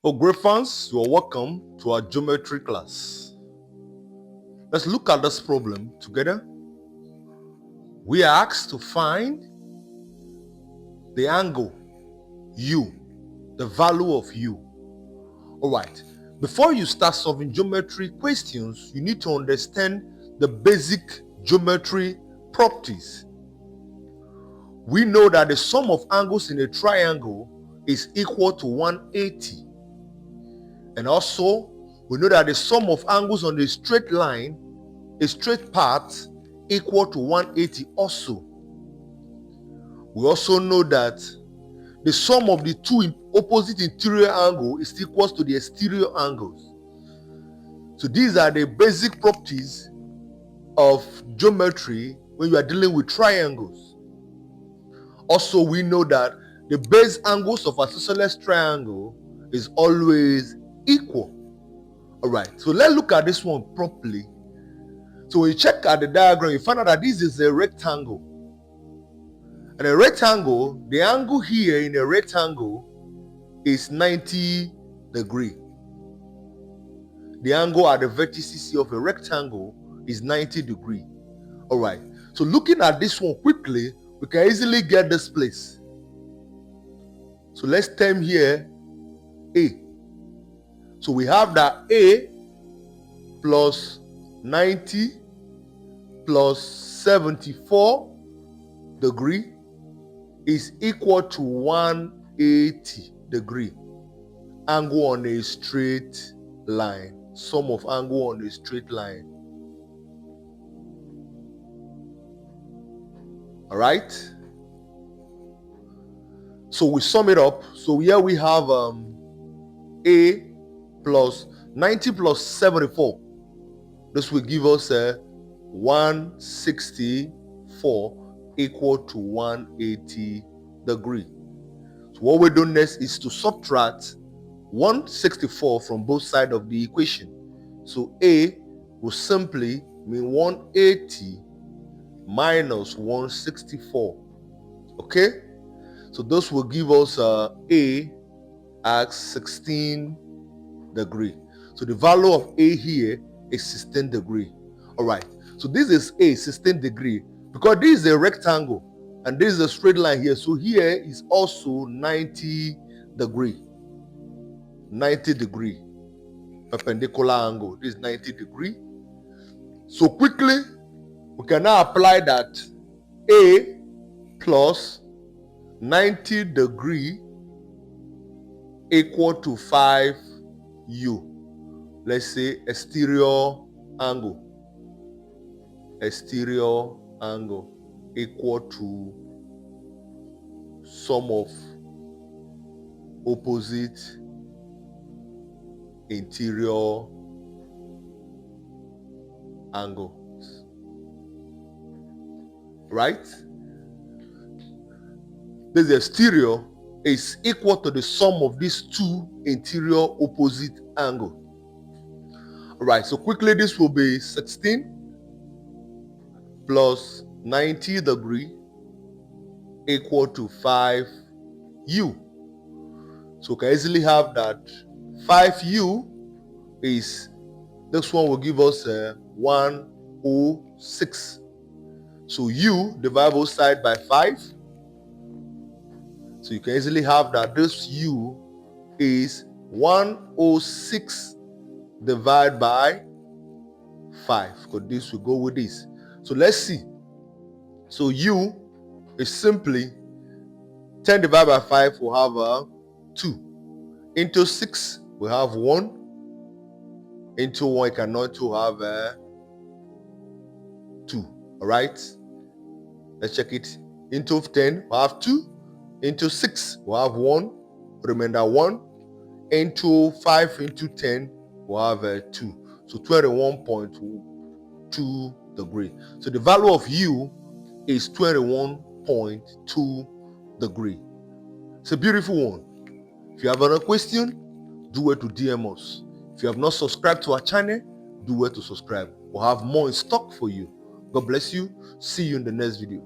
Oh, great fans, you are welcome to our geometry class. Let's look at this problem together. We are asked to find the angle U, the value of U. Alright, before you start solving geometry questions, you need to understand the basic geometry properties. We know that the sum of angles in a triangle is equal to 180. And also, we know that the sum of angles on a straight line, a straight path, equal to 180 also. We also know that the sum of the two opposite interior angles is equal to the exterior angles. So these are the basic properties of geometry when you are dealing with triangles. Also, we know that the base angles of an isosceles triangle is always equal. Alright, so let's look at this one properly. So when you check out the diagram, you find out that this is a rectangle. And a rectangle, the angle here in a rectangle is 90 degrees. The angle at the vertices of a rectangle is 90 degrees. Alright, so looking at this one quickly, we can easily get this place. So let's term here A. So we have that A plus 90 plus 74 degree is equal to 180 degree. Angle on a straight line. Sum of angle on a straight line. Alright? So we sum it up. So here we have A plus 90 plus 74. This will give us 164 equal to 180 degree. So what we do next is to subtract 164 from both sides of the equation. So A will simply mean 180 minus 164. Okay? So this will give us A as 16 degree. So the value of A here is 16 degree. Alright, so this is A, 16 degree, because this is a rectangle and this is a straight line here. So here is also 90 degree. 90 degree perpendicular angle. This is 90 degree. So quickly we can now apply that A plus 90 degree equal to 5U. Let's say exterior angle. Exterior angle equal to sum of opposite interior angles. Right? This exterior is equal to the sum of these two interior opposite angles. Alright, so quickly this will be 16 plus 90 degree equal to 5U. So we can easily have that 5U is, this one will give us 106. So U divide both sides by 5. So you can easily have that this U is 106 divided by 5. Because this will go with this. So let's see. So U is simply 10 divided by 5 will have 2. Into 6 we have 1. Into 1 you cannot to have 2. Alright? Let's check it. Into 10 we have 2. Into 6 we have 1. Remainder 1. Into 5 into 10 we have 2. So 21.2 degree. So the value of U is 21.2 degree. It's a beautiful one. If you have another question, do it to DM us. If you have not subscribed to our channel, do it to subscribe. We'll have more in stock for you. God bless you. See you in the next video.